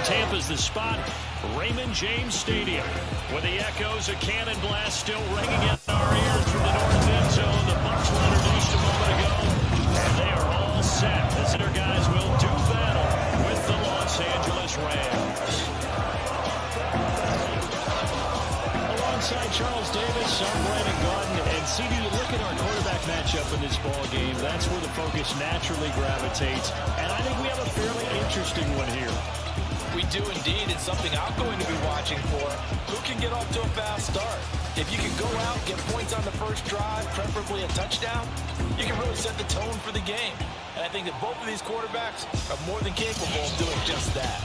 Tampa's the spot, Raymond James Stadium, with the echoes of Cannon Blast still ringing in our ears from the north end zone. The Bucs were introduced a moment ago, and they are all set. Visitor guys will do battle with the Los Angeles Rams. Alongside Charles Davis, I'm Brandon Gaudin, and CD, you look at our quarterback matchup in this ball game. That's where the focus naturally gravitates, and I think we have a fairly interesting one here. We do indeed. It's something I'm going to be watching for. Who can get off to a fast start? If you can go out, get points on the first drive, preferably a touchdown, you can really set the tone for the game. And I think that both of these quarterbacks are more than capable of doing just that.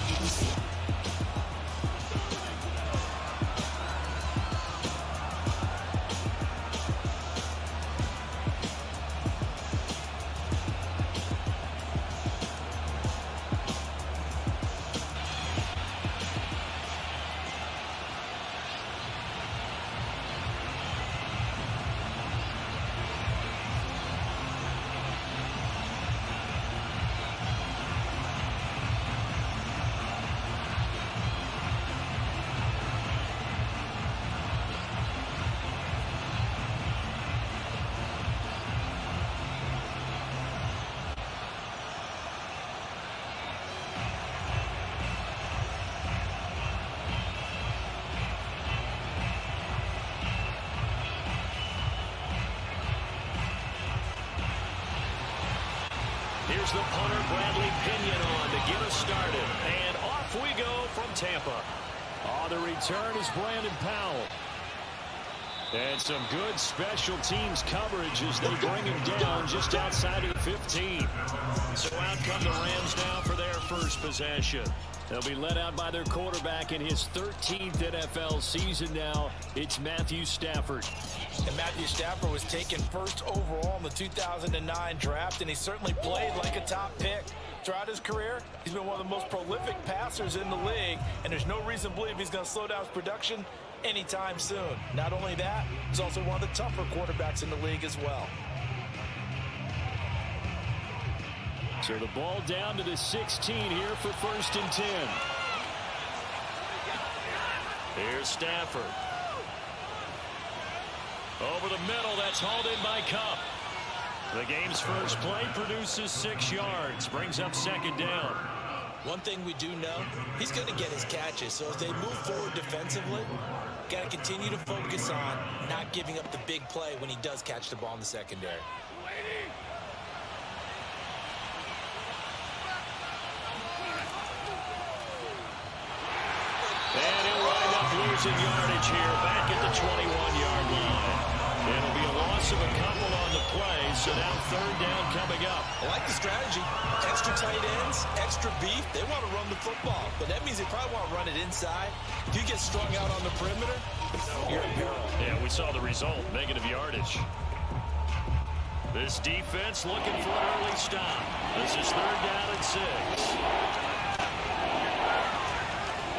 Here's the punter, Bradley Pinion, on to get us started. And off we go from Tampa. On the return is Brandon Powell. And some good special teams coverage as they bring him down just outside of the 15. So out come the Rams now for their first possession. They'll be led out by their quarterback in his 13th NFL season now. It's Matthew Stafford. And Matthew Stafford was taken first overall in the 2009 draft, and he certainly played like a top pick. Throughout his career, he's been one of the most prolific passers in the league, and there's no reason to believe he's going to slow down his production anytime soon. Not only that, he's also one of the tougher quarterbacks in the league as well. So the ball down to the 16 here for 1st and 10. Here's Stafford. Over the middle, that's hauled in by Cup. The game's first play produces 6 yards, brings up 2nd down. One thing we do know, he's going to get his catches. So as they move forward defensively, got to continue to focus on not giving up the big play when he does catch the ball in the secondary. And he'll wind up losing yardage here back at the 21-yard line. It'll be a loss of a couple on the play, so now 3rd down coming up. I like the strategy. Extra tight ends, extra beef. They want to run the football, but that means they probably want to run it inside. If you get strung out on the perimeter, you're in peril. Yeah, we saw the result, negative yardage. This defense looking for an early stop. This is 3rd down and 6.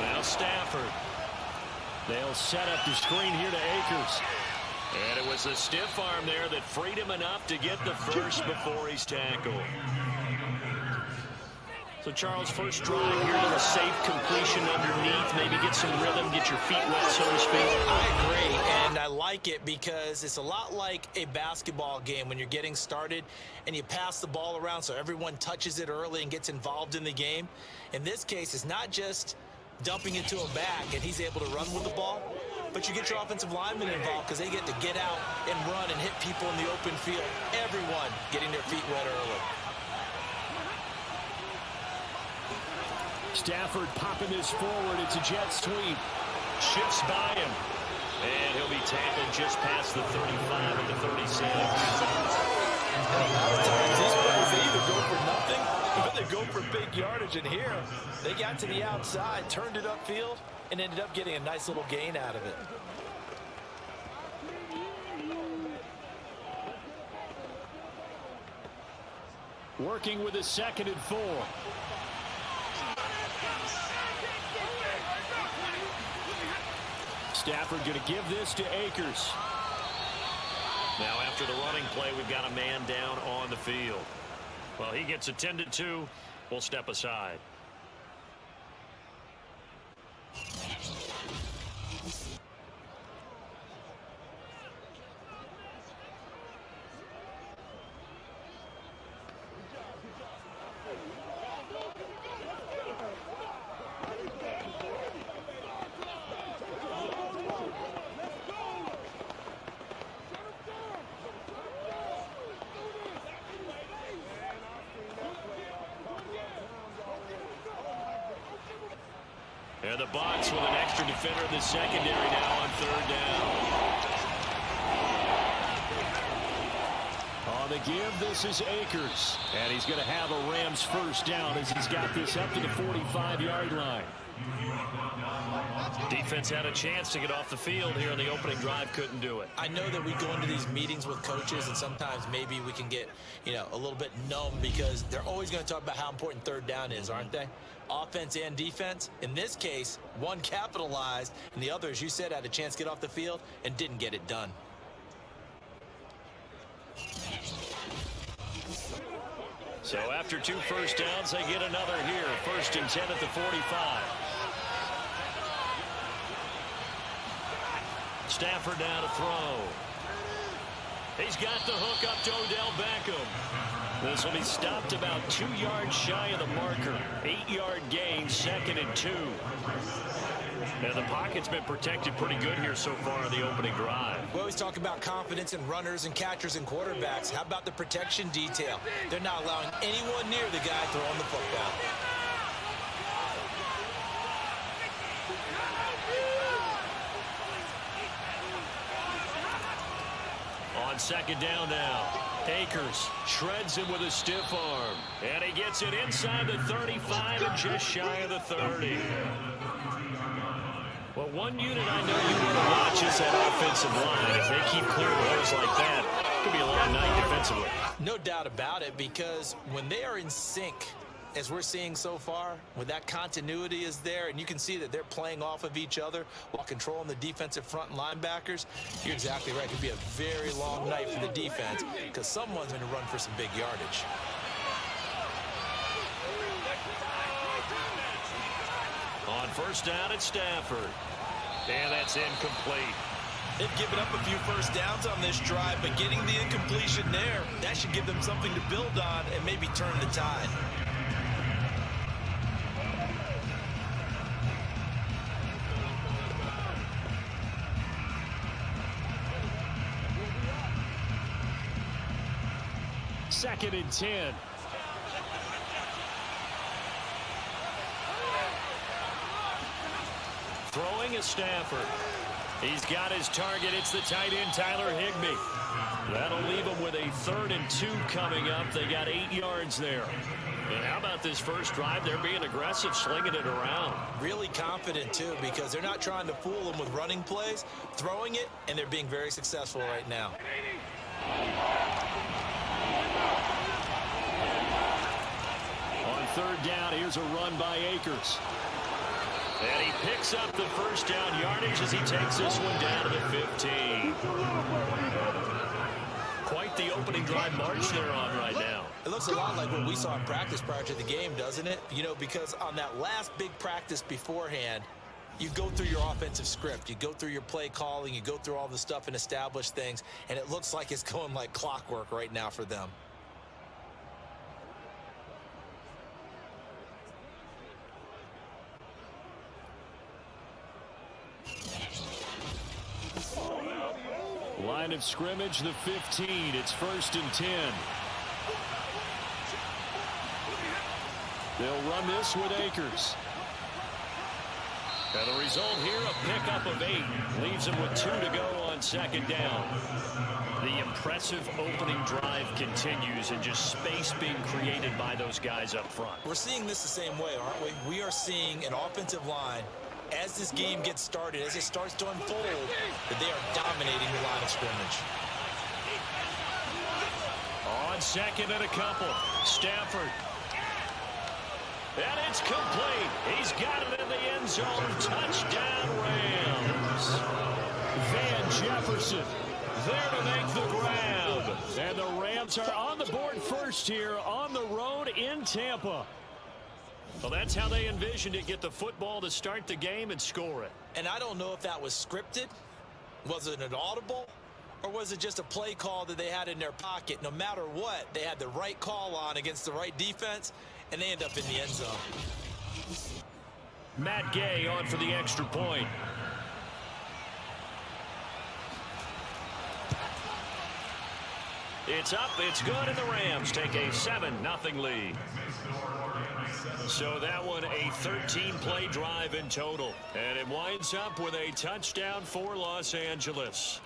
Now Stafford. They'll set up the screen here to Akers. And it was a stiff arm there that freed him enough to get the first before he's tackled. So, Charles, first drive here to a safe completion underneath. Maybe get some rhythm, get your feet wet, so to speak. I agree, and I like it because it's a lot like a basketball game when you're getting started and you pass the ball around so everyone touches it early and gets involved in the game. In this case, it's not just dumping it to him back and he's able to run with the ball, but you get your offensive linemen involved because they get to get out and run and hit people in the open field. Everyone getting their feet wet early. Stafford popping this forward. It's a jet sweep. Shifts by him. And he'll be tackled just past the 35 and the 36. And a lot of times these plays, they either go for nothing or they go for big yardage. And here, they got to the outside, turned it upfield, and ended up getting a nice little gain out of it. Working with a 2nd and 4. Stafford going to give this to Akers. Now after the running play, we've got a man down on the field. Well, he gets attended to. We'll step aside. And the Bucs with an extra defender in the secondary now on third down. On the give, this is Akers. And he's going to have a Rams first down as he's got this up to the 45-yard line. Defense had a chance to get off the field here in the opening drive, couldn't do it. I know that we go into these meetings with coaches, and sometimes maybe we can get, a little bit numb because they're always going to talk about how important third down is, aren't they? Offense and defense. In this case, one capitalized, and the other, as you said, had a chance to get off the field and didn't get it done. So after 2 first downs, they get another here. 1st and 10 at the 45. Stafford now to throw. He's got the hook up to Odell Beckham. This will be stopped about 2 yards shy of the marker. 8-yard gain, 2nd and 2. And the pocket's been protected pretty good here so far in the opening drive. We always talk about confidence in runners and catchers and quarterbacks. How about the protection detail? They're not allowing anyone near the guy throwing the football. On 2nd down now, Akers shreds him with a stiff arm. And he gets it inside the 35 and just shy of the 30. Well, one unit I know you want to watch is that offensive line. If they keep clearing holes like that, it could be a long night defensively. No doubt about it, because when they are in sync, as we're seeing so far, when that continuity is there, and you can see that they're playing off of each other while controlling the defensive front linebackers, you're exactly right. It could be a very long night for the defense because someone's going to run for some big yardage. On 1st down, it's Stafford. And that's incomplete. They've given up a few first downs on this drive, but getting the incompletion there, that should give them something to build on and maybe turn the tide. Second and 10. Throwing is Stafford. He's got his target. It's the tight end, Tyler Higbee. That'll leave him with a 3rd and 2 coming up. They got 8 yards there. And how about this first drive? They're being aggressive, slinging it around. Really confident, too, because they're not trying to fool them with running plays, throwing it, and they're being very successful right now. On 3rd down, here's a run by Akers. And he picks up the first down yardage as he takes this one down to the 15. Quite the opening drive march they're on right now. It looks a lot like what we saw in practice prior to the game, doesn't it? Because on that last big practice beforehand, you go through your offensive script. You go through your play calling. You go through all the stuff and establish things. And it looks like it's going like clockwork right now for them. Line of scrimmage, the 15. It's 1st and 10. They'll run this with Akers. And the result here, a pickup of 8. Leaves him with 2 to go on 2nd down. The impressive opening drive continues and just space being created by those guys up front. We're seeing this the same way, aren't we? We are seeing an offensive line, as this game gets started, as it starts to unfold, that they are dominating the line of scrimmage. On 2nd and a couple, Stafford. And it's complete. He's got it in the end zone. Touchdown, Rams. Van Jefferson there to make the grab. And the Rams are on the board first here on the road in Tampa. Well, that's how they envisioned it. Get the football to start the game and score it. And I don't know if that was scripted. Was it an audible? Or was it just a play call that they had in their pocket? No matter what, they had the right call on against the right defense, and they end up in the end zone. Matt Gay on for the extra point. It's up, it's good, and the Rams take a 7-0 lead. So that one a 13-play drive in total. And it winds up with a touchdown for Los Angeles.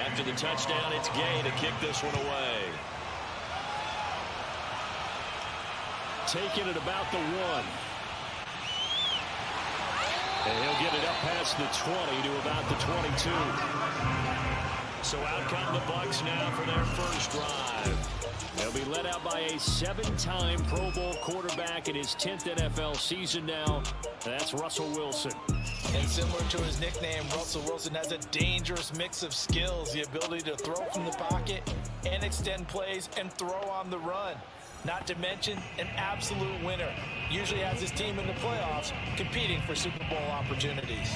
After the touchdown, it's Gay to kick this one away. Taking it about the 1. And he'll get it up past the 20 to about the 22. So out come the Bucs now for their first drive. They'll be led out by a 7-time Pro Bowl quarterback in his 10th NFL season now. That's Russell Wilson. And similar to his nickname, Russell Wilson has a dangerous mix of skills. The ability to throw from the pocket and extend plays and throw on the run. Not to mention an absolute winner. Usually has his team in the playoffs competing for Super Bowl opportunities.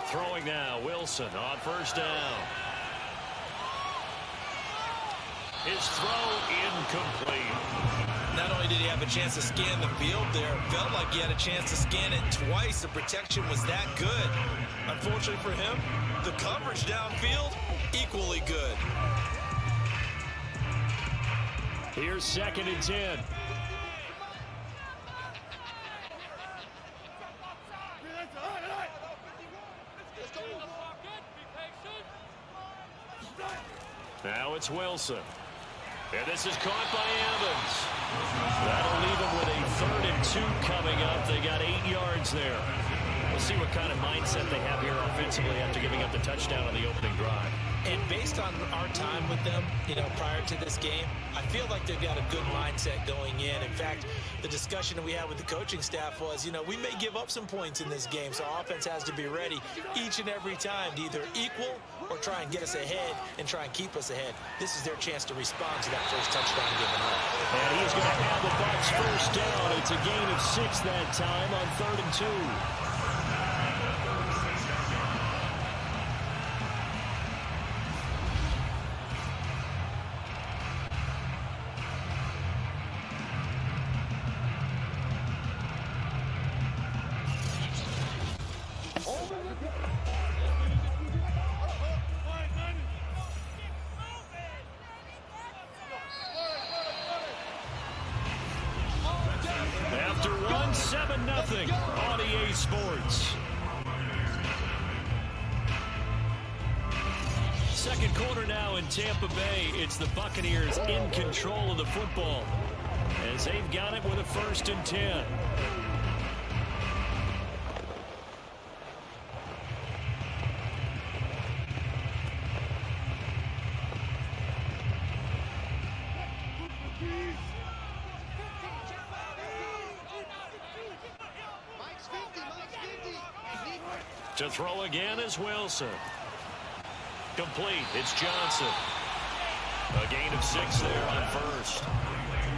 Throwing now, Wilson on first down. His throw incomplete. Not only did he have a chance to scan the field there, it felt like he had a chance to scan it twice. The protection was that good. Unfortunately for him, the coverage downfield, equally good. Here's 2nd and 10. Now it's Wilson. And this is caught by Evans. That'll leave them with a 3rd and 2 coming up. They got 8 yards there. We'll see what kind of mindset they have here offensively after giving up the touchdown on the opening drive. And based on our time with them, prior to this game, I feel like they've got a good mindset going in. In fact, the discussion that we had with the coaching staff was, we may give up some points in this game, so our offense has to be ready each and every time to either equal or try and get us ahead and try and keep us ahead. This is their chance to respond to that first touchdown given up. And he's going to have the Bucs first down. It's a gain of 6 that time on 3rd and 2. After 7-0 on EA Sports. Second quarter now in Tampa Bay. It's the Buccaneers in control of the football as they've got it with a 1st and 10. To throw again is Wilson. Complete. It's Johnson. A gain of 6 there on first.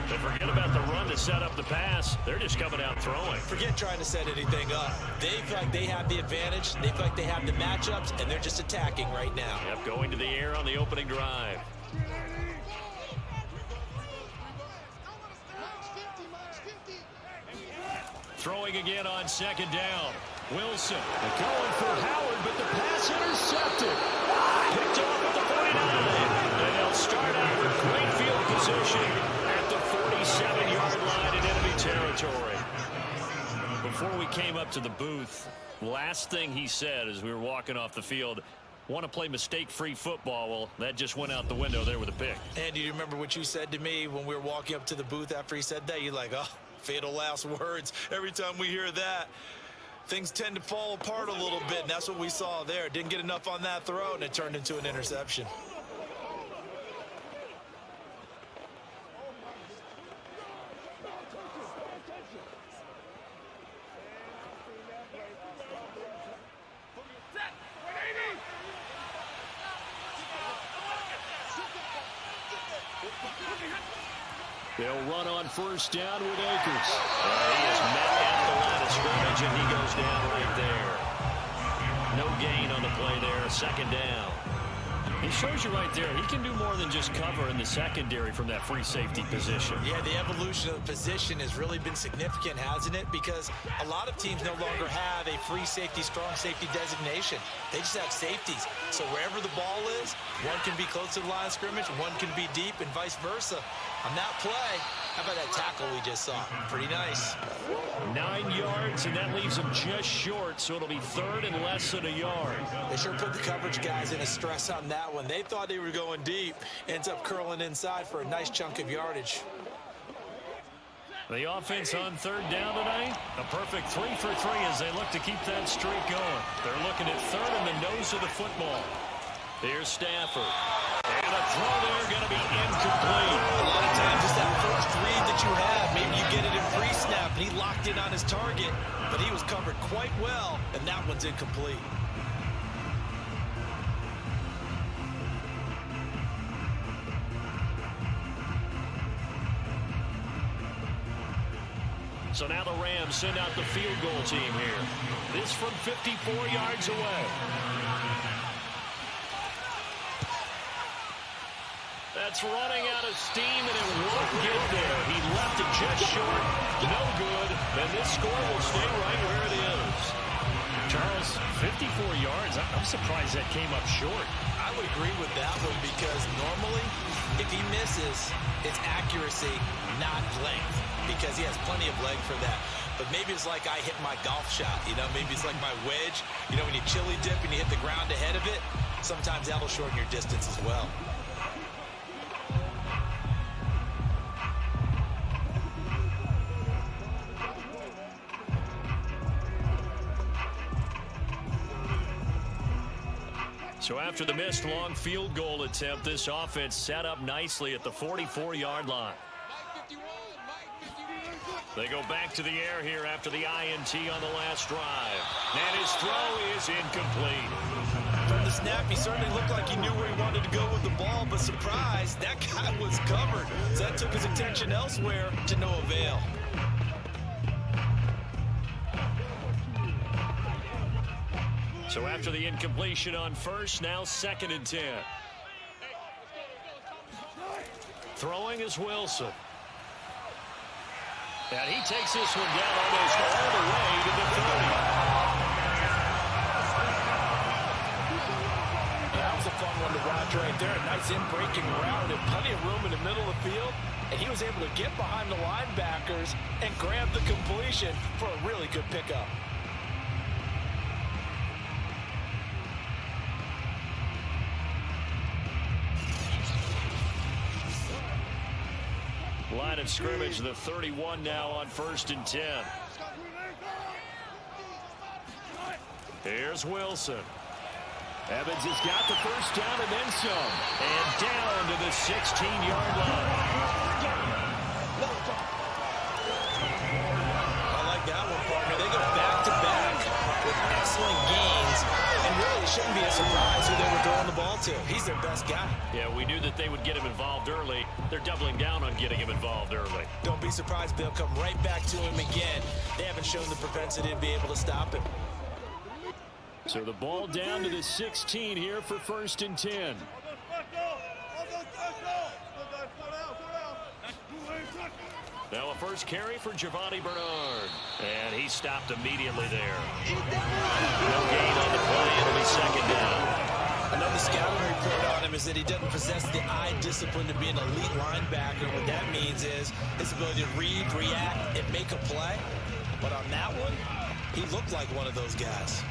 They forget about the run to set up the pass. They're just coming out throwing. Forget trying to set anything up. They feel like they have the advantage. They feel like they have the matchups, and they're just attacking right now. Yep, going to the air on the opening drive. Throwing again on 2nd down. Wilson going for Howard, but the pass intercepted. Picked off at the 49. And they'll start out with great field position at the 47-yard line in enemy territory. Before we came up to the booth, last thing he said as we were walking off the field, want to play mistake-free football. Well, that just went out the window there with a pick. And do you remember what you said to me when we were walking up to the booth after he said that? You're like, oh, fatal last words. Every time we hear that, things tend to fall apart a little bit, and that's what we saw there. Didn't get enough on that throw, and it turned into an interception. They'll run on first down with Akers. He is met at the line of scrimmage, and he goes down right there. No gain on the play there, second down. It shows you right there, he can do more than just cover in the secondary from that free safety position. Yeah, the evolution of the position has really been significant, hasn't it? Because a lot of teams no longer have a free safety, strong safety designation. They just have safeties. So wherever the ball is, one can be close to the line of scrimmage, one can be deep, and vice versa. On that play, how about that tackle we just saw? Pretty nice. 9 yards, and that leaves him just short, so it'll be third and less than a yard. They sure put the coverage guys in a stress on that one. They thought they were going deep. Ends up curling inside for a nice chunk of yardage. The offense on third down tonight, a perfect 3 for 3 as they look to keep that streak going. They're looking at third in the nose of the football. Here's Stafford. And a throw there going to be incomplete. A lot of times it's that first read that you have. Maybe you get it in pre-snap, and he locked in on his target, but he was covered quite well, and that one's incomplete. So now the Rams send out the field goal team here. This from 54 yards away. That's running out of steam, and it won't get there. He left it just short. No good. And this score will stay right where it is. Charles, 54 yards. I'm surprised that came up short. I would agree with that one because normally, if he misses, it's accuracy, not length, because he has plenty of leg for that. But maybe it's like I hit my golf shot, you know, maybe it's like my wedge. You know, when you chili dip and you hit the ground ahead of it, sometimes that'll shorten your distance as well. So after the missed long field goal attempt, this offense set up nicely at the 44-yard line. They go back to the air here after the INT on the last drive. And his throw is incomplete. From the snap, he certainly looked like he knew where he wanted to go with the ball, but surprise, that guy was covered. So that took his attention elsewhere to no avail. So after the incompletion on first, now 2nd and 10. Throwing is Wilson. And he takes this one down almost all the way to the 30. That was a fun one to watch right there. A nice in-breaking route and plenty of room in the middle of the field. And he was able to get behind the linebackers and grab the completion for a really good pickup. Line of scrimmage, the 31 now on 1st and 10. Here's Wilson. Evans has got the first down and then some. And down to the 16-yard line. I like that one, partner. They go back-to-back with excellent gains. And really, it shouldn't be a surprise who they were throwing the ball to. He's their best guy. Yeah, we knew that they would get him involved early. They're doubling down on getting him involved early. Don't be surprised they'll come right back to him again. They haven't shown the propensity to be able to stop him. So the ball down to the 16 here for 1st and 10. Now a first carry for Giovanni Bernard. And he stopped immediately there. No gain on the play. It'll be 2nd down. Another scouting report on him is that he doesn't possess the eye discipline to be an elite linebacker. What that means is his ability to read, react, and make a play. But on that one, he looked like one of those guys.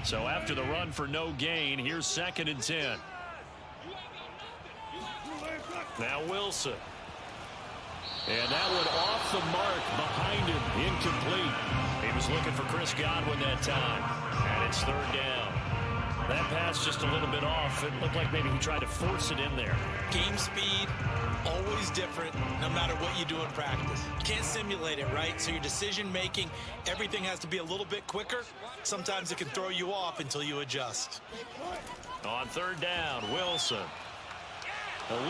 So after the run for no gain, here's 2nd and 10. Now Wilson. And that one off the mark behind him, incomplete. He was looking for Chris Godwin that time, and it's third down. That pass just a little bit off. It looked like maybe he tried to force it in there. Game speed, always different, no matter what you do in practice. You can't simulate it, right? So your decision-making, everything has to be a little bit quicker. Sometimes it can throw you off until you adjust. On third down, Wilson.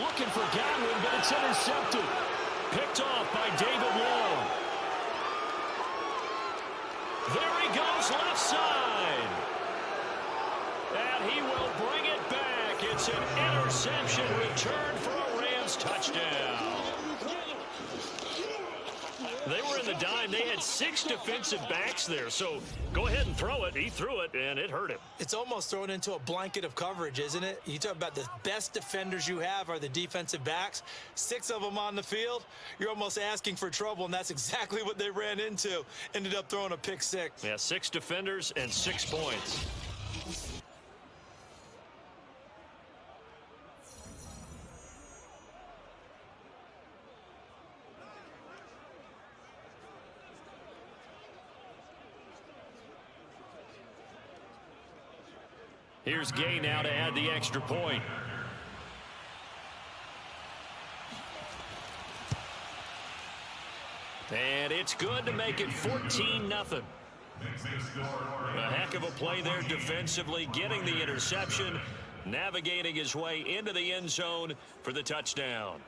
Looking for Godwin, but it's intercepted. Picked off by David Long. There he goes, left side. And he will bring it back. It's an interception return for a Rams touchdown. They were in the dime. They had 6 defensive backs there. So go ahead and throw it. He threw it, and it hurt him. It's almost thrown into a blanket of coverage, isn't it? You talk about the best defenders you have are the defensive backs. 6 of them on the field. You're almost asking for trouble, and that's exactly what they ran into. Ended up throwing a pick 6. Yeah, 6 defenders and 6 points. Here's Gay now to add the extra point. And it's good to make it 14-0. A heck of a play there defensively, getting the interception, navigating his way into the end zone for the touchdown.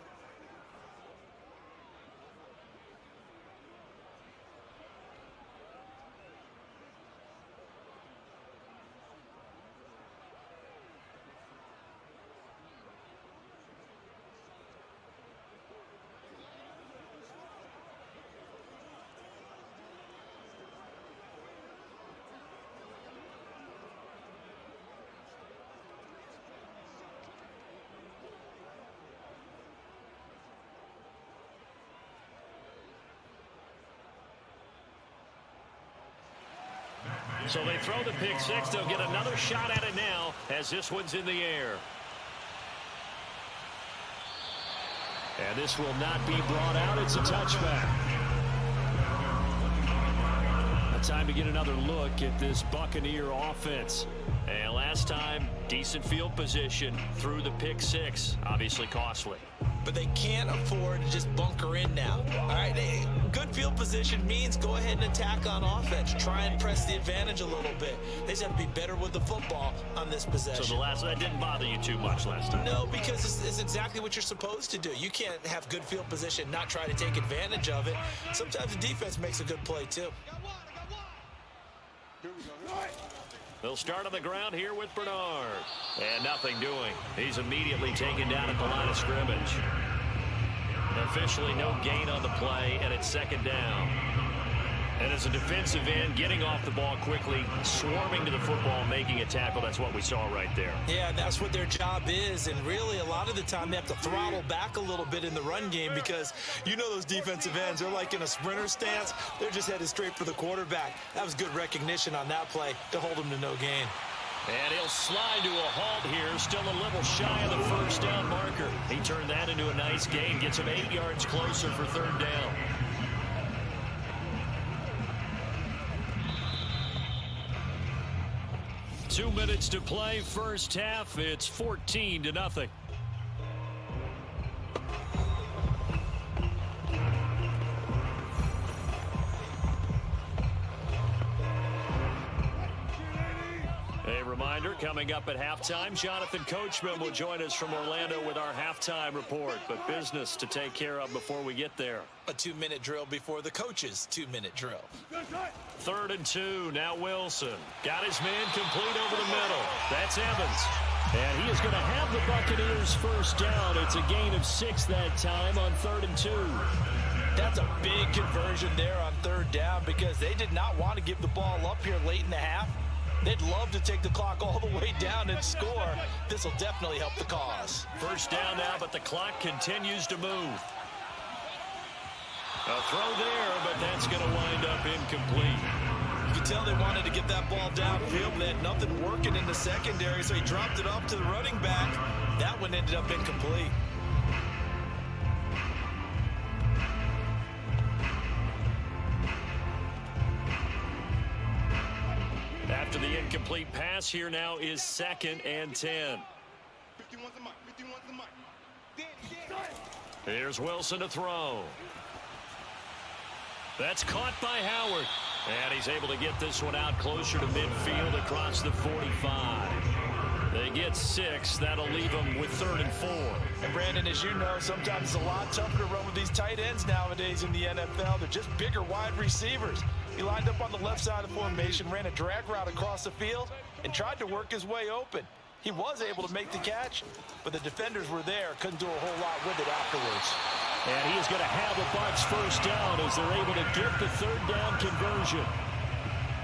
So they throw the pick 6. They'll get another shot at it now as this one's in the air. And this will not be brought out. It's a touchback. A time to get another look at this Buccaneer offense. And last time, decent field position through the pick 6. Obviously costly. But they can't afford to just bunker in now. All right, good field position means go ahead and attack on offense. Try and press the advantage a little bit. They just have to be better with the football on this possession. So that didn't bother you too much last time? No, because it's exactly what you're supposed to do. You can't have good field position, not try to take advantage of it. Sometimes the defense makes a good play too. They'll start on the ground here with Bernard. And nothing doing. He's immediately taken down at the line of scrimmage. Officially no gain on the play, and it's second down. And as a defensive end, getting off the ball quickly, swarming to the football, making a tackle, that's what we saw right there. Yeah, that's what their job is, and really a lot of the time they have to throttle back a little bit in the run game because you know those defensive ends, they're like in a sprinter stance. They're just headed straight for the quarterback. That was good recognition on that play to hold him to no gain. And he'll slide to a halt here, still a little shy of the first down marker. He turned that into a nice gain, gets him 8 yards closer for third down. Two minutes to play, first half. It's 14-0. A reminder, coming up at halftime, Jonathan Coachman will join us from Orlando with our halftime report. But business to take care of before we get there. A 2-minute drill before the coach's 2-minute drill. 3rd and 2. Now Wilson. Got his man complete over the middle. That's Evans. And he is going to have the Buccaneers first down. It's a gain of 6 that time on 3rd and 2. That's a big conversion there on 3rd down because they did not want to give the ball up here late in the half. They'd love to take the clock all the way down and score. This will definitely help the cause. First down now, but the clock continues to move. A throw there, but that's going to wind up incomplete. You can tell they wanted to get that ball downfield. They had nothing working in the secondary, so he dropped it off to the running back. That one ended up incomplete. After the incomplete pass, here now is 2nd and 10. Here's Wilson to throw. That's caught by Howard. And he's able to get this one out closer to midfield across the 45. They get 6. That'll leave them with 3rd and 4. And Brandon, as you know, sometimes it's a lot tougher to run with these tight ends nowadays in the NFL. They're just bigger wide receivers. He lined up on the left side of the formation, ran a drag route across the field, and tried to work his way open. He was able to make the catch, but the defenders were there, couldn't do a whole lot with it afterwards. And he is going to have a Bucs first down as they're able to get the 3rd down conversion.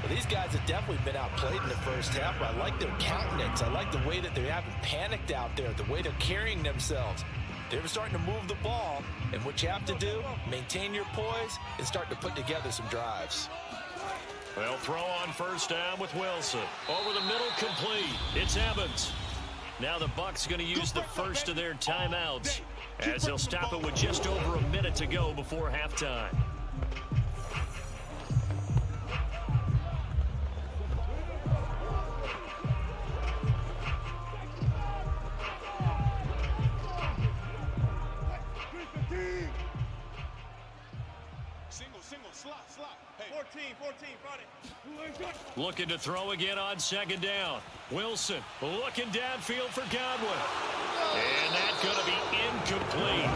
Well, these guys have definitely been outplayed in the first half, but I like their countenance. I like the way that they haven't panicked out there, the way they're carrying themselves. They're starting to move the ball, and what you have to do, maintain your poise and start to put together some drives. They'll throw on first down with Wilson. Over the middle, complete. It's Evans. Now the Bucs going to use the first of their timeouts as they'll stop it with just over a minute to go before halftime. Looking to throw again on 2nd down. Wilson looking downfield for Godwin. And that's going to be incomplete.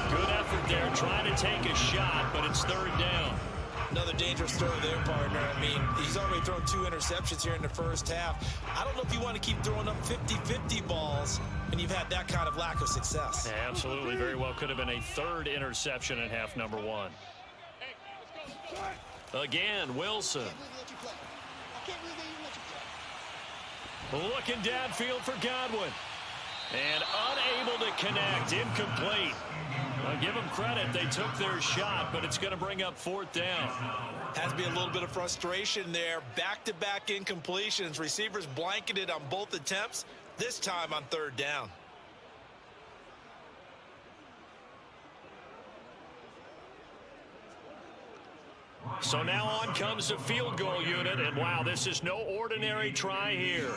Good effort there trying to take a shot, but it's 3rd down. Another dangerous throw there, partner. I mean, he's already thrown 2 interceptions here in the first half. I don't know if you want to keep throwing up 50-50 balls, and you've had that kind of lack of success. Absolutely. Very well could have been a 3rd interception in half number 1. Again, Wilson. Looking downfield for Godwin. And unable to connect. Incomplete. I'll give them credit. They took their shot, but it's going to bring up 4th down. Has to be a little bit of frustration there. Back-to-back incompletions. Receivers blanketed on both attempts, this time on 3rd down. So now on comes the field goal unit, and wow, this is no ordinary try here.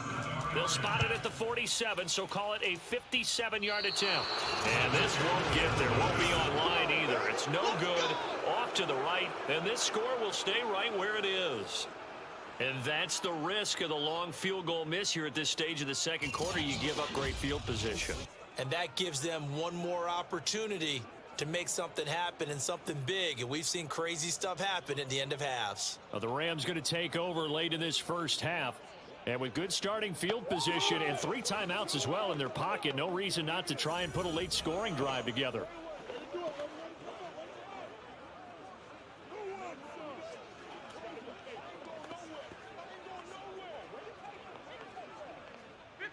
They'll spot it at the 47, so call it a 57-yard attempt. And this won't get there, won't be on line either. It's no good, off to the right, and this score will stay right where it is. And that's the risk of the long field goal miss here at this stage of the 2nd quarter. You give up great field position. And that gives them one more opportunity to make something happen and something big. And we've seen crazy stuff happen at the end of halves. Well, the Rams going to take over late in this first half. And with good starting field position and 3 timeouts as well in their pocket, no reason not to try and put a late scoring drive together.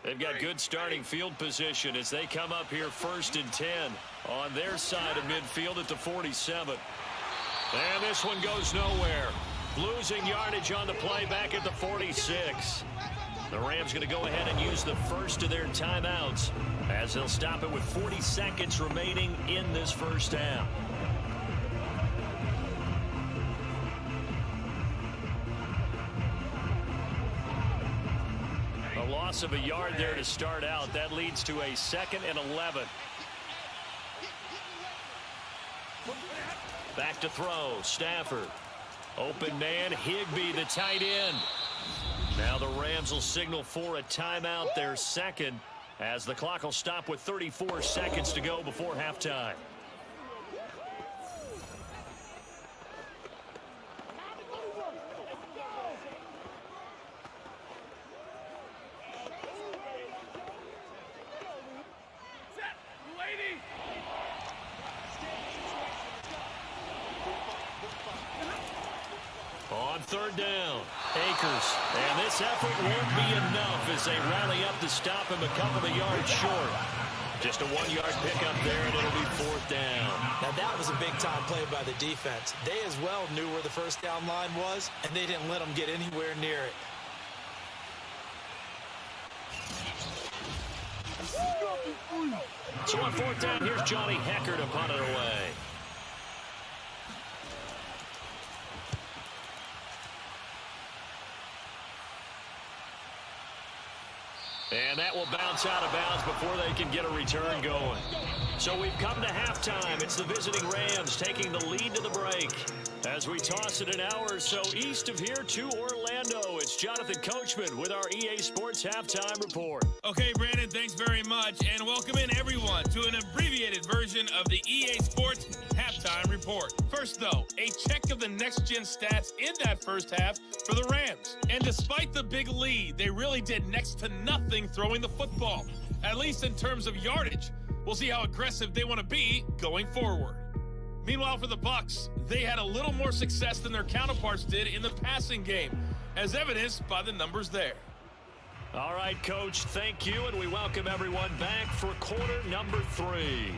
They've got good starting field position as they come up here 1st and 10 on their side of midfield at the 47. And this one goes nowhere. Losing yardage on the play back at the 46. The Rams going to go ahead and use the first of their timeouts as they'll stop it with 40 seconds remaining in this first half. A loss of a yard there to start out. That leads to a 2nd and 11. Back to throw. Stafford. Open man. Higbee, the tight end. Now the Rams will signal for a timeout, their 2nd, as the clock will stop with 34 seconds to go before halftime. On 3rd down, Akers. And this effort won't be enough as they rally up to stop him a couple of yards short. Just a 1-yard pickup there, and it'll be 4th down. Now that was a big-time play by the defense. They as well knew where the first down line was, and they didn't let them get anywhere near it. So on 4th down, here's Johnny Hecker to punt it away. And that will bounce out of bounds before they can get a return going. So we've come to halftime. It's the visiting Rams taking the lead to the break. As we toss it an hour or so east of here to Orlando, it's Jonathan Coachman with our EA Sports Halftime Report. Okay, Brandon, thanks very much. And welcome in, everyone, to an abbreviated version of the EA Sports Halftime Report. First, though, a check of the next-gen stats in that first half for the Rams. And despite the big lead, they really did next to nothing throwing the football, at least in terms of yardage. We'll see how aggressive they want to be going forward. Meanwhile, for the Bucs, they had a little more success than their counterparts did in the passing game, as evidenced by the numbers there. All right, Coach, thank you, and we welcome everyone back for quarter number 3.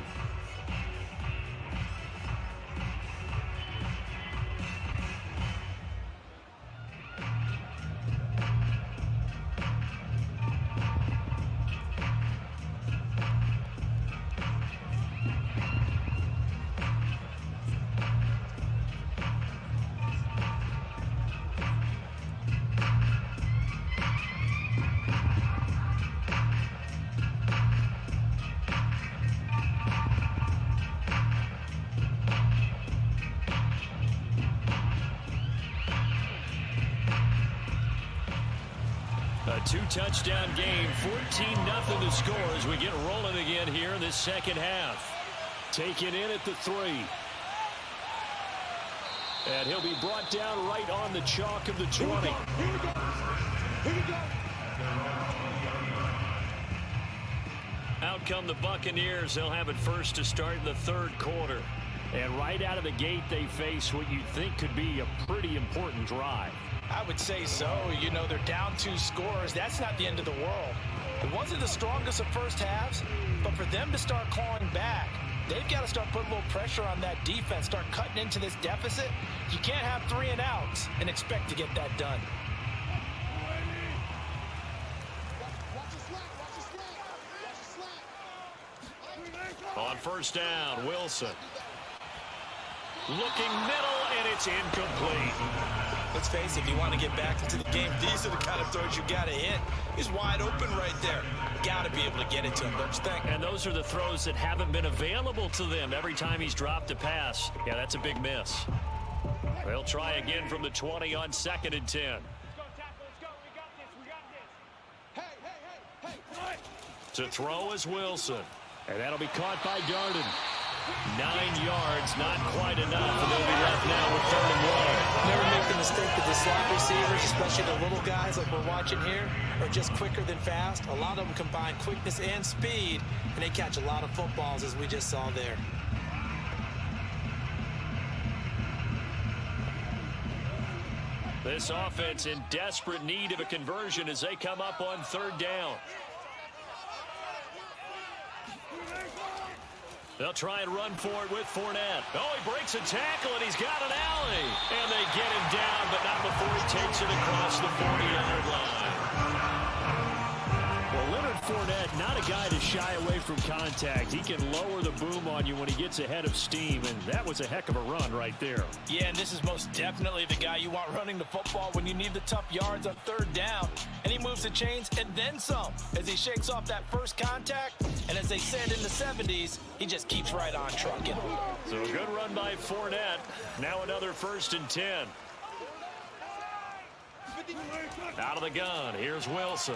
A 2-touchdown game, 14-0 to score as we get rolling again here in this second half. Taken in at the 3. And he'll be brought down right on the chalk of the 20. Out come the Buccaneers. They'll have it first to start in the third quarter. And right out of the gate, they face what you think could be a pretty important drive. I would say so. You know, they're down 2 scores. That's not the end of the world. It wasn't the strongest of first halves, but for them to start clawing back, they've got to start putting a little pressure on that defense, start cutting into this deficit. You can't have 3 and outs and expect to get that done. On first down, Wilson. Looking middle, and it's incomplete. Let's face it, if you want to get back into the game, these are the kind of throws you got to hit. He's wide open right there. Got to be able to get it to him, don't you think? And those are the throws that haven't been available to them every time he's dropped a pass. Yeah, that's a big miss. They'll try again from the 20 on 2nd and 10. Let's go, tackle. Let's go. We got this. We got this. Hey. To throw is Wilson. And that'll be caught by Darden. 9 yards, not quite enough, and they'll be left now with 3rd and 1. Never make the mistake that the slot receivers, especially the little guys like we're watching here, are just quicker than fast. A lot of them combine quickness and speed, and they catch a lot of footballs, as we just saw there. This offense in desperate need of a conversion as they come up on 3rd down. They'll try and run for it with Fournette. Oh, he breaks a tackle, and he's got an alley. And they get him down, but not before he takes it across the 40-yard line. Well, Leonard Fournette, not a guy to shy away from contact. He can lower the boom on you when he gets ahead of steam, and that was a heck of a run right there. Yeah, and this is most definitely the guy you want running the football when you need the tough yards on 3rd down. And he moves the chains and then some as he shakes off that first contact. And as they said in the 70s, he just keeps right on trucking. So a good run by Fournette. Now another 1st and 10. Out of the gun, here's Wilson.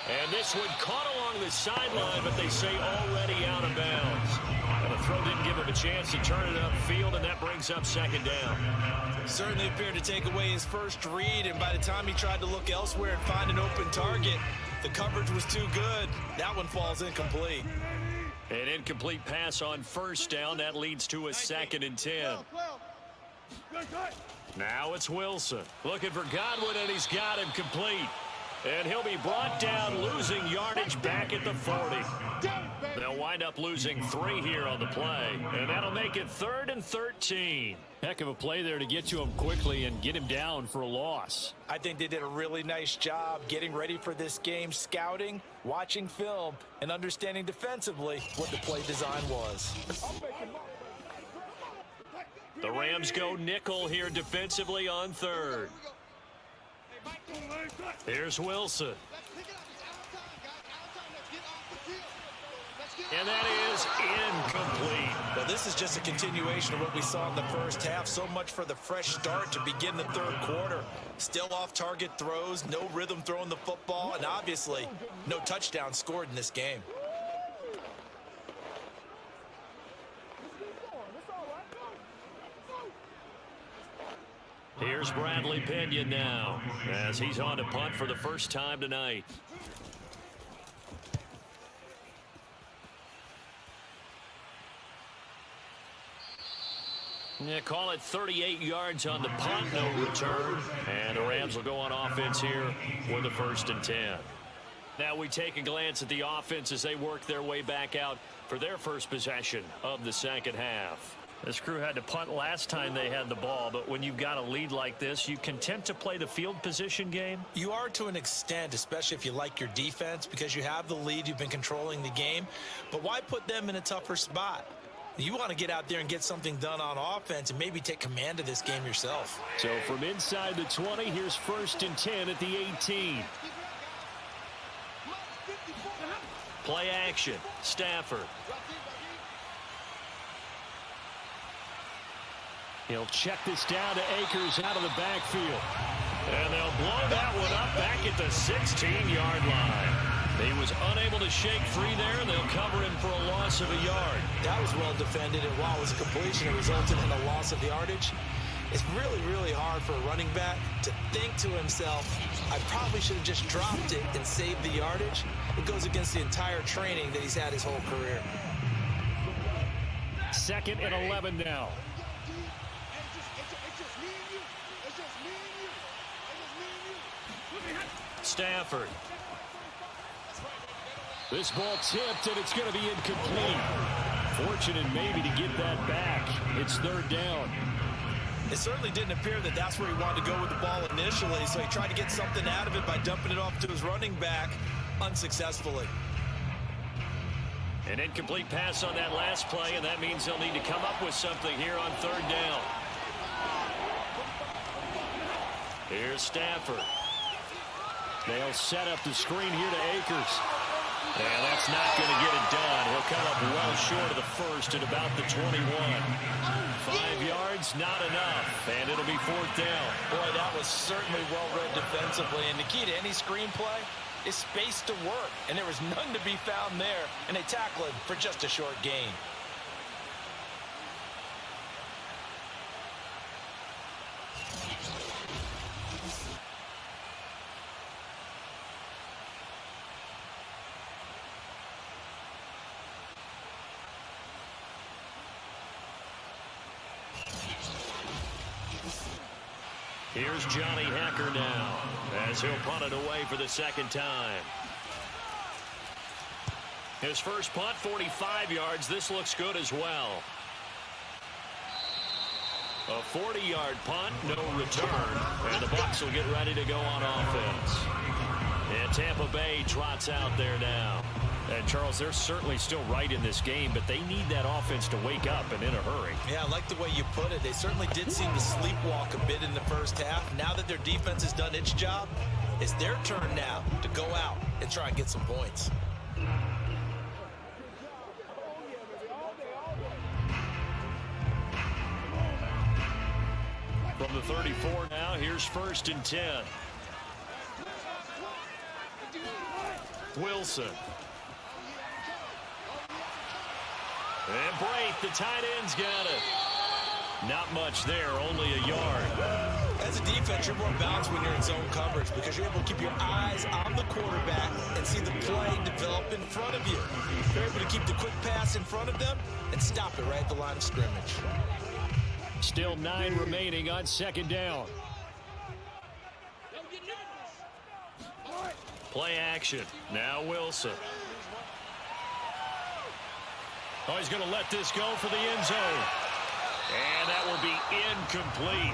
And this one caught along the sideline, but they say already out of bounds. And the throw didn't give him a chance to turn it upfield, and that brings up 2nd down. Certainly appeared to take away his first read, and by the time he tried to look elsewhere and find an open target, the coverage was too good. That one falls incomplete. An incomplete pass on 1st down. That leads to a 2nd and 10. Now it's Wilson. Looking for Godwin, and he's got him complete. And he'll be brought down, losing yardage back at the 40. They'll wind up losing 3 here on the play. And that'll make it 3rd and 13. Heck of a play there to get to him quickly and get him down for a loss. I think they did a really nice job getting ready for this game, scouting, watching film, and understanding defensively what the play design was. The Rams go nickel here defensively on 3rd. Here's Wilson. And that is incomplete. Well, this is just a continuation of what we saw in the first half. So much for the fresh start to begin the third quarter. Still off-target throws, no rhythm throwing the football, and obviously no touchdown scored in this game. Here's Bradley Pinion now as he's on to punt for the first time tonight. Yeah, call it 38 yards on the punt, no return. And the Rams will go on offense here with a 1st and 10. Now we take a glance at the offense as they work their way back out for their first possession of the second half. This crew had to punt last time they had the ball, but when you've got a lead like this, you content to play the field position game? You are to an extent, especially if you like your defense, because you have the lead, you've been controlling the game. But why put them in a tougher spot? You want to get out there and get something done on offense and maybe take command of this game yourself. So from inside the 20, here's 1st and 10 at the 18. Play action. Stafford. He'll check this down to Akers out of the backfield. And they'll blow that one up back at the 16-yard line. He was unable to shake free there. They'll cover him for a loss of a yard. That was well defended, and while it was a completion, it resulted in a loss of yardage. It's really, really hard for a running back to think to himself, I probably should have just dropped it and saved the yardage. It goes against the entire training that he's had his whole career. 2nd and 11 now. Stafford. This ball tipped, and it's going to be incomplete. Fortunate maybe to get that back. It's 3rd down. It certainly didn't appear that that's where he wanted to go with the ball initially, so he tried to get something out of it by dumping it off to his running back unsuccessfully. An incomplete pass on that last play, and that means they'll need to come up with something here on 3rd down. Here's Stafford. They'll set up the screen here to Akers. And that's not going to get it done. He'll come up well short of the 1st at about the 21. 5 yards, not enough. And it'll be 4th down. Boy, that was certainly well read defensively. And the key to any screenplay is space to work. And there was none to be found there. And they tackle him for just a short gain. Here's Johnny Hacker now as he'll punt it away for the 2nd time. His first punt, 45 yards. This looks good as well. A 40-yard punt, no return. And the Bucs will get ready to go on offense. And Tampa Bay trots out there now. And, Charles, they're certainly still right in this game, but they need that offense to wake up and in a hurry. Yeah, I like the way you put it. They certainly did seem to sleepwalk a bit in the first half. Now that their defense has done its job, it's their turn now to go out and try and get some points. From the 34 now, here's 1st and 10. Wilson. And Brate, the tight end's got it. Not much there, only a yard. As a defense, you're more balanced when you're in zone coverage because you're able to keep your eyes on the quarterback and see the play develop in front of you. You're able to keep the quick pass in front of them and stop it right at the line of scrimmage. Still 9 remaining on 2nd down. Play action. Now Wilson. Oh, he's going to let this go for the end zone. And that will be incomplete.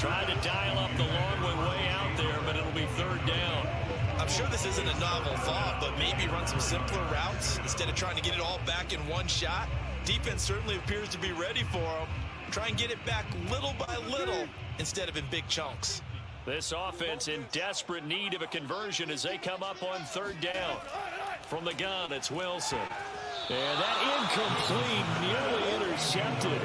Trying to dial up the long way out there, but it'll be 3rd down. I'm sure this isn't a novel thought, but maybe run some simpler routes instead of trying to get it all back in one shot. Defense certainly appears to be ready for him. Try and get it back little by little instead of in big chunks. This offense in desperate need of a conversion as they come up on third down. From the gun, it's Wilson. And that incomplete, nearly intercepted.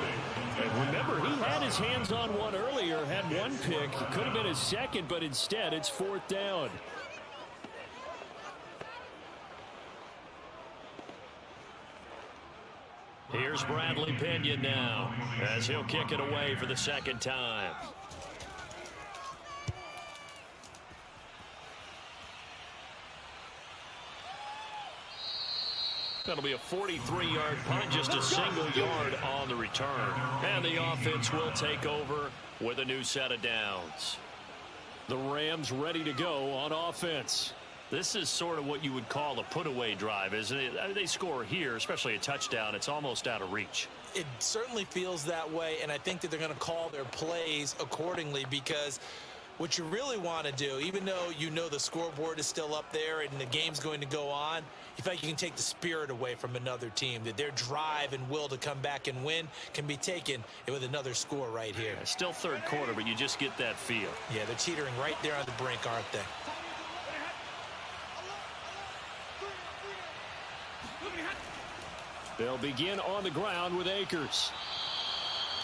And remember, he had his hands on one earlier, had one pick. It could have been his second, but instead it's fourth down. Here's Bradley Pinion now as he'll kick it away for the second time. That'll be a 43-yard punt, just a single yard on the return. And the offense will take over with a new set of downs. The Rams ready to go on offense. This is sort of what you would call a put-away drive, isn't it? I mean, they score here, especially a touchdown. It's almost out of reach. It certainly feels that way, and I think that they're going to call their plays accordingly, because what you really want to do, even though you know the scoreboard is still up there and the game's going to go on, you feel like you can take the spirit away from another team, that their drive and will to come back and win can be taken with another score right here. Yeah, still third quarter, but you just get that feel. Yeah, they're teetering right there on the brink, aren't they? They'll begin on the ground with Akers.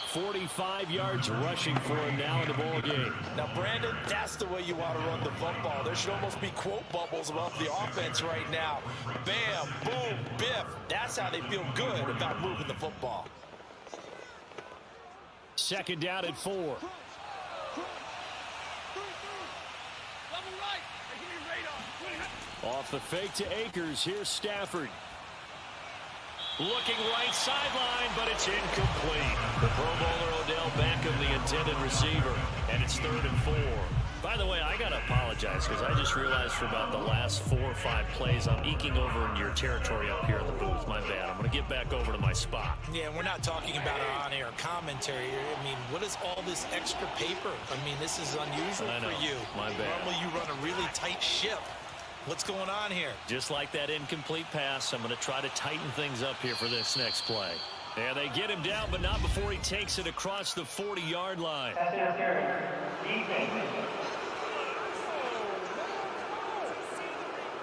45 yards rushing for him now in the ball game. Now, Brandon, that's the way you want to run the football. There should almost be quote bubbles about the offense right now. Bam, boom, biff. That's how they feel good about moving the football. Second down at 4. Off the fake to Akers. Here's Stafford. Looking right sideline, but it's incomplete. The Pro Bowler Odell Beckham, the intended receiver, and it's 3rd and 4. By the way, I got to apologize because I just realized for about the last 4 or 5 plays, I'm eking over into your territory up here in the booth. My bad. I'm going to get back over to my spot. Yeah, we're not talking about our on-air commentary. I mean, what is all this extra paper? I mean, this is unusual for you. My bad. Normally you run a really tight ship. What's going on here? Just like that incomplete pass, I'm going to try to tighten things up here for this next play. And they get him down, but not before he takes it across the 40-yard line.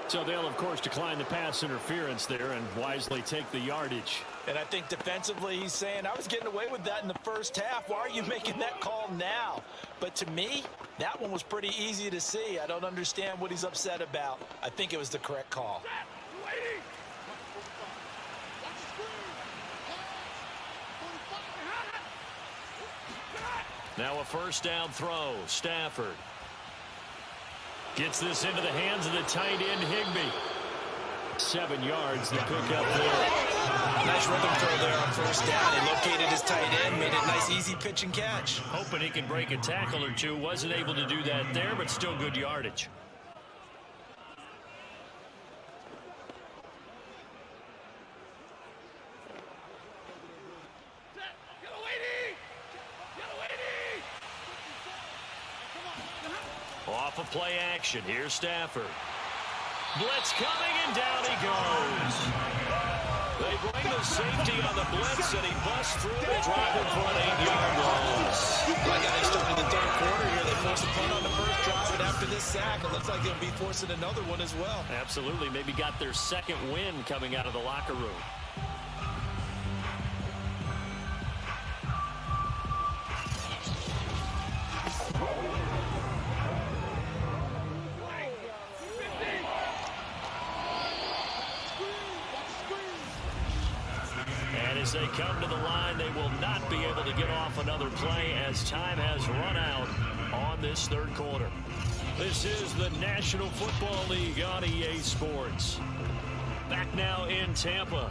So they'll, of course, decline the pass interference there and wisely take the yardage. And I think defensively he's saying, I was getting away with that in the first half. Why are you making that call now? But to me, that one was pretty easy to see. I don't understand what he's upset about. I think it was the correct call. Now a first down throw. Stafford gets this into the hands of the tight end, Higbee. 7 yards to pick up there. Nice rhythm throw there on first down. He located his tight end, made it nice, easy pitch and catch. Hoping he can break a tackle or two. Wasn't able to do that there, but still good yardage. Off of play action. Here's Stafford. Blitz coming, and down he goes. They bring the safety on the blitz, and he busts through to drop him for an 8-yard loss. Like how they started the third quarter here. They forced a punt on the first drive, and after this sack, it looks like they'll be forcing another one as well. Absolutely. Maybe got their second win coming out of the locker room. As they come to the line, they will not be able to get off another play as time has run out on this third quarter. This is the National Football League on EA Sports. Back now in Tampa.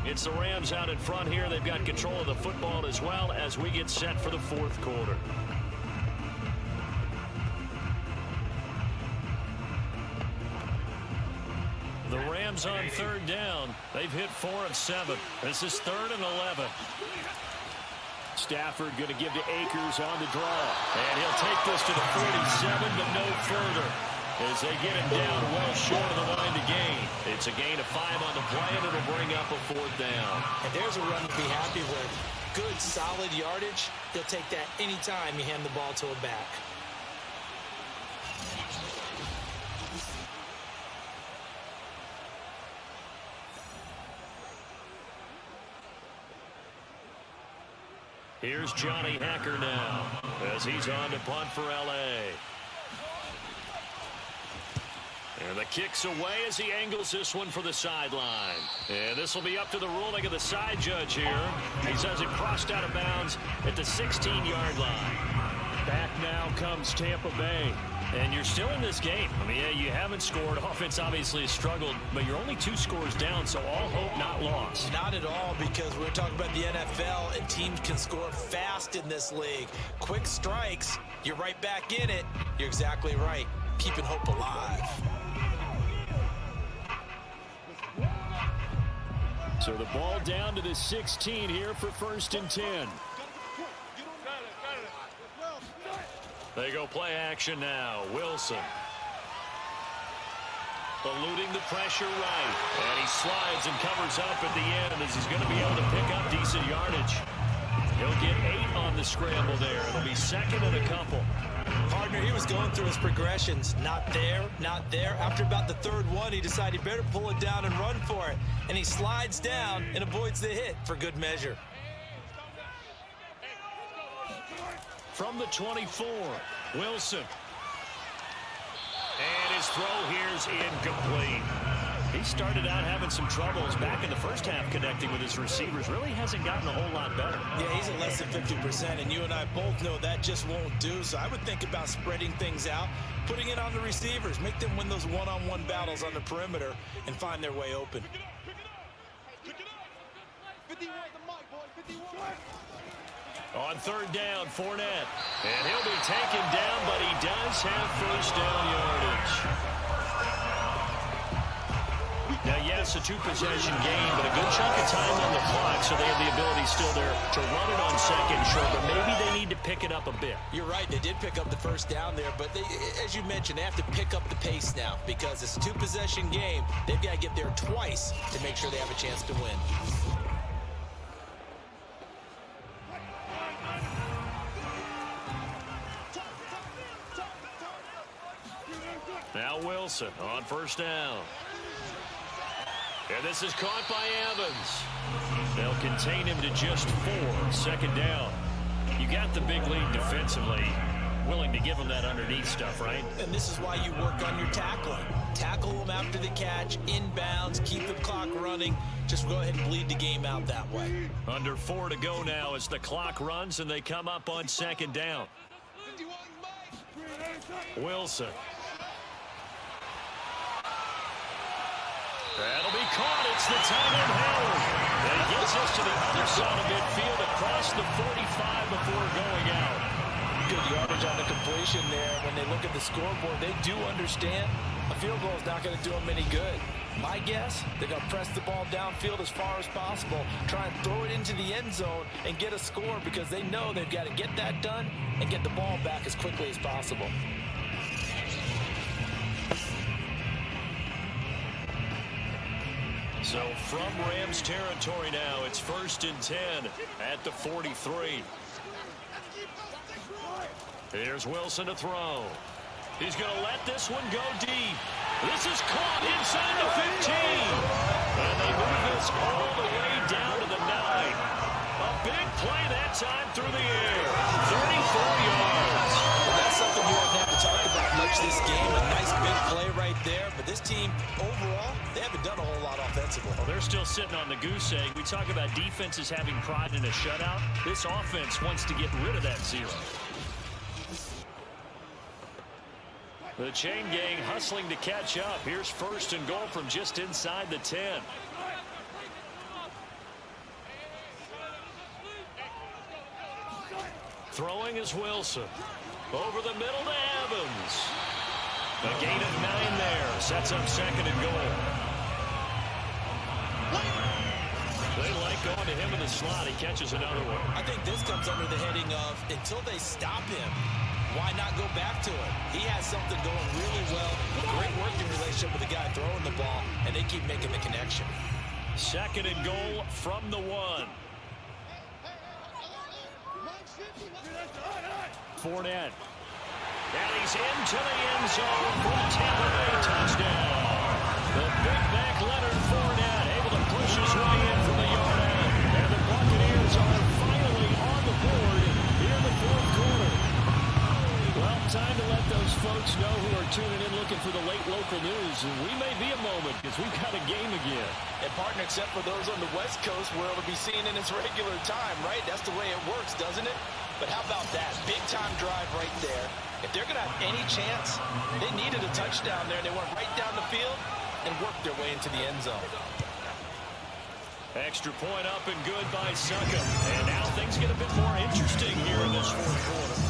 It's the Rams out in front here. They've got control of the football as well as we get set for the fourth quarter. The Rams on third down. They've hit 4 of 7. This is 3rd and 11. Stafford going to give to Akers on the draw. And he'll take this to the 47, but no further. As they get him down well short of the line to gain. It's a gain of 5 on the play, and it'll bring up a 4th down. And there's a run to be happy with. Good, solid yardage. They'll take that anytime you hand the ball to a back. Here's Johnny Hacker now as he's on to punt for L.A. And the kick's away as he angles this one for the sideline. And this will be up to the ruling of the side judge here. He says it crossed out of bounds at the 16-yard line. Back now comes Tampa Bay. And you're still in this game. I mean, yeah, you haven't scored. Offense obviously has struggled, but you're only 2 scores down, so all hope not lost. Not at all, because we're talking about the NFL, and teams can score fast in this league. Quick strikes, you're right back in it. You're exactly right. Keeping hope alive. So the ball down to the 16 here for 1st and 10. They go play action now. Wilson. Eluding the pressure right. And he slides and covers up at the end as he's going to be able to pick up decent yardage. He'll get 8 on the scramble there. It'll be 2nd and a couple. Partner, he was going through his progressions. Not there, not there. After about the 3rd one, he decided he better pull it down and run for it. And he slides down and avoids the hit for good measure. From the 24, Wilson. And his throw here's incomplete. He started out having some troubles back in the first half connecting with his receivers. Really hasn't gotten a whole lot better. Yeah, he's at less than 50%, and you and I both know that just won't do. So I would think about spreading things out, putting it on the receivers, make them win those one-on-one battles on the perimeter and find their way open. Pick it up. 51 the mic, boy. 51. On 3rd down, Fournette. And he'll be taken down, but he does have 1st down yardage. Now, yes, a 2-possession game, but a good chunk of time on the clock, so they have the ability still there to run it on 2nd and short, but maybe they need to pick it up a bit. You're right. They did pick up the 1st down there, but they, as you mentioned, they have to pick up the pace now because it's a 2-possession game. They've got to get there twice to make sure they have a chance to win. Now Wilson on 1st down. And this is caught by Evans. They'll contain him to just 4. 2nd down. You got the big lead defensively. Willing to give him that underneath stuff, right? And this is why you work on your tackling. Tackle them after the catch, inbounds, keep the clock running. Just go ahead and bleed the game out that way. Under 4 to go now as the clock runs and they come up on 2nd down. Wilson. That'll be caught. It's the tight end Howard. And he gets us to the other side of midfield across the 45 before going out. Good yardage on the completion there. When they look at the scoreboard, they do understand a field goal is not going to do them any good. My guess, they're going to press the ball downfield as far as possible, try and throw it into the end zone and get a score because they know they've got to get that done and get the ball back as quickly as possible. So from Rams territory now, it's 1st and 10 at the 43. Here's Wilson to throw. He's going to let this one go deep. This is caught inside the 15. And they move this all the way down to the 9. A big play that time through the air. 34 yards. Well, that's something we haven't had to talk about much this game. A nice big play right there. But this team, overall, they haven't done a whole lot offensively. Well, they're still sitting on the goose egg. We talk about defenses having pride in a shutout. This offense wants to get rid of that 0. The chain gang hustling to catch up. Here's 1st and goal from just inside the 10. Throwing is Wilson. Over the middle to Evans. A gain of 9 there. Sets up 2nd and goal. They like going to him in the slot. He catches another one. I think this comes under the heading of until they stop him, why not go back to it? He has something going really well, a great working relationship with the guy throwing the ball, and they keep making the connection. 2nd and goal from the 1. Fournette. And he's into the end zone for the Tampa Bay touchdown. The big back Leonard Fournette able to push his way in from the yard out. And the Buccaneers are finally on the board here in the fourth quarter. Well, time to let those folks know who are tuning in looking for the late local news. And we may be a moment because we've got a game again. And partner, except for those on the West Coast where it'll be seen in its regular time, right? That's the way it works, doesn't it? But how about that? Big-time drive right there. If they're going to have any chance, they needed a touchdown there. They went right down the field and worked their way into the end zone. Extra point up and good by Succa. And now things get a bit more interesting here in this fourth quarter.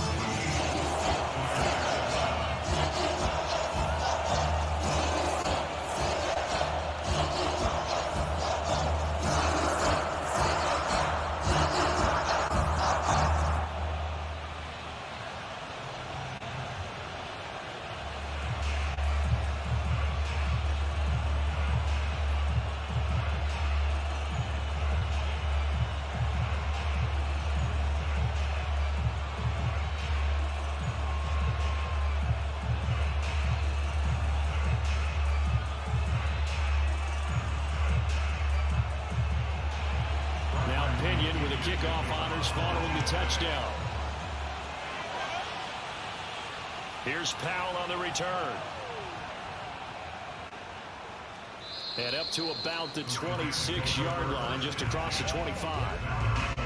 With a kickoff honors following the touchdown. Here's Powell on the return. And up to about the 26-yard line, just across the 25.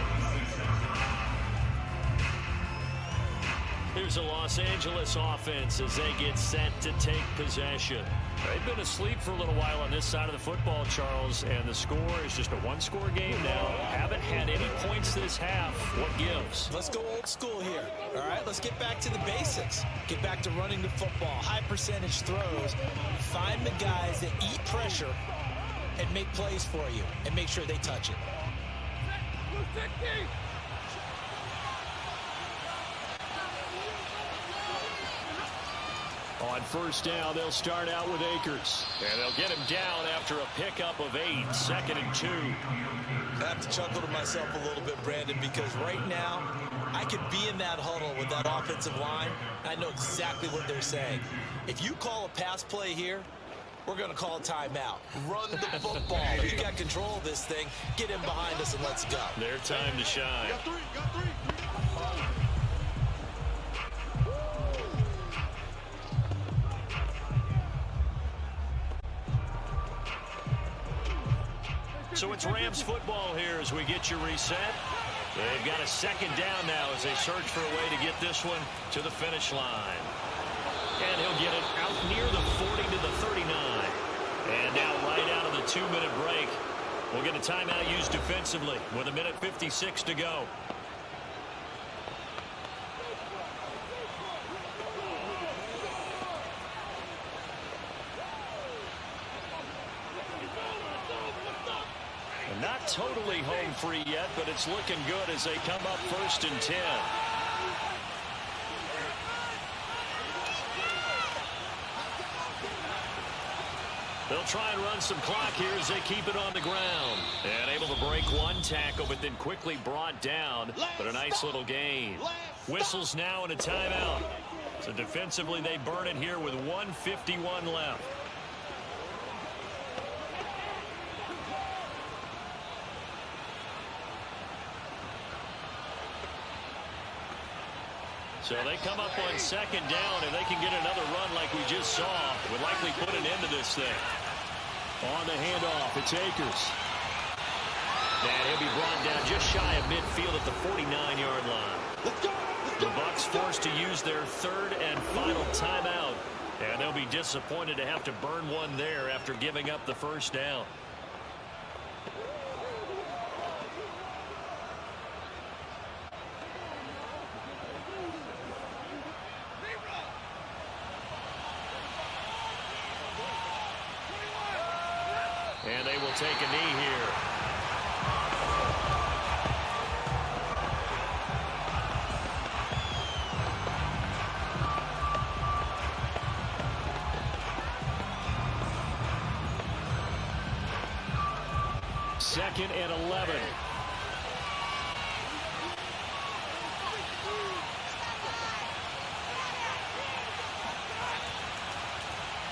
Here's a Los Angeles offense as they get set to take possession. They've been asleep for a little while on this side of the football, Charles, and the score is just a one-score game now. Haven't had any points this half. What gives? Let's go old school here, all right? Let's get back to the basics. Get back to running the football, high-percentage throws. Find the guys that eat pressure and make plays for you and make sure they touch it. On first down, they'll start out with Akers. And they'll get him down after a pickup of 8, 2nd and 2. I have to chuckle to myself a little bit, Brandon, because right now I could be in that huddle with that offensive line. I know exactly what they're saying. If you call a pass play here, we're going to call a timeout. Run the football. You got control of this thing. Get him behind us and let's go. Their time to shine. Got three. So it's Rams football here as we get you reset. They've got a second down now as they search for a way to get this one to the finish line. And he'll get it out near the 40 to the 39. And now right out of the 2-minute break, we'll get a timeout used defensively with 1:56 to go. Not totally home free yet, but it's looking good as they come up 1st and 10. They'll try and run some clock here as they keep it on the ground. And able to break one tackle, but then quickly brought down. But a nice little gain. Whistles now and a timeout. So defensively, they burn it here with 1:51 left. So they come up on second down, and they can get another run like we just saw. Would likely put an end to this thing. On the handoff, it's Akers. And he'll be brought down just shy of midfield at the 49-yard line. The Bucs forced to use their 3rd and final timeout. And they'll be disappointed to have to burn one there after giving up the first down. And they will take a knee here. Second and 11.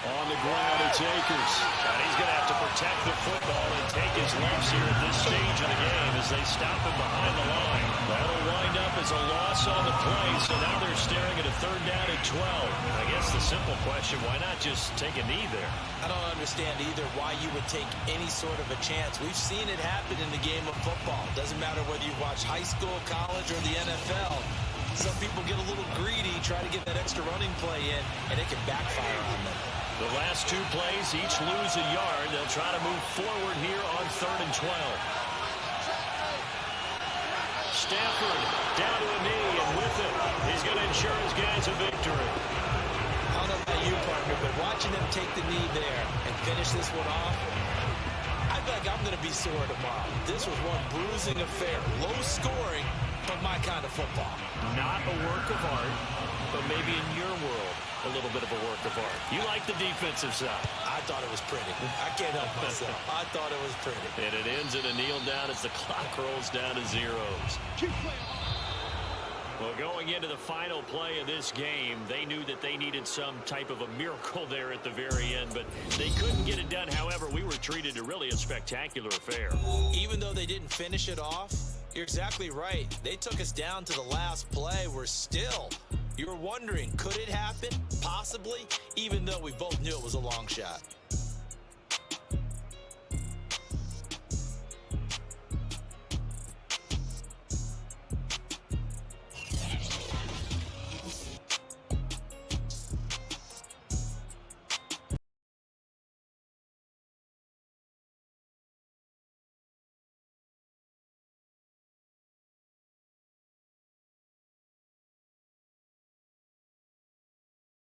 On the the ground. It's Akers. And he's going to have to protect the football and take his lumps here at this stage of the game as they stop him behind the line. That'll wind up as a loss on the play, so now they're staring at a 3rd down and 12. I guess the simple question, why not just take a knee there? I don't understand either why you would take any sort of a chance. We've seen it happen in the game of football. Doesn't matter whether you watch high school, college, or the NFL. Some people get a little greedy, try to get that extra running play in, and it can backfire on them. The last 2 plays, each lose a yard. They'll try to move forward here on 3rd and 12. Stafford down to a knee, and with it, he's going to ensure his guys a victory. I don't know about you, partner, but watching them take the knee there and finish this one off, I feel like I'm going to be sore tomorrow. This was one bruising affair. Low scoring, but my kind of football. Not a work of art, but maybe in your world, a little bit of a work of art. You like the defensive side. I thought it was pretty. I can't help myself. I thought it was pretty. And it ends in a kneel down as the clock rolls down to zeros. Well, going into the final play of this game, they knew that they needed some type of a miracle there at the very end, but they couldn't get it done. However, we were treated to really a spectacular affair. Even though they didn't finish it off, you're exactly right. They took us down to the last play. We're still, you were wondering, could it happen? Possibly, even though we both knew it was a long shot.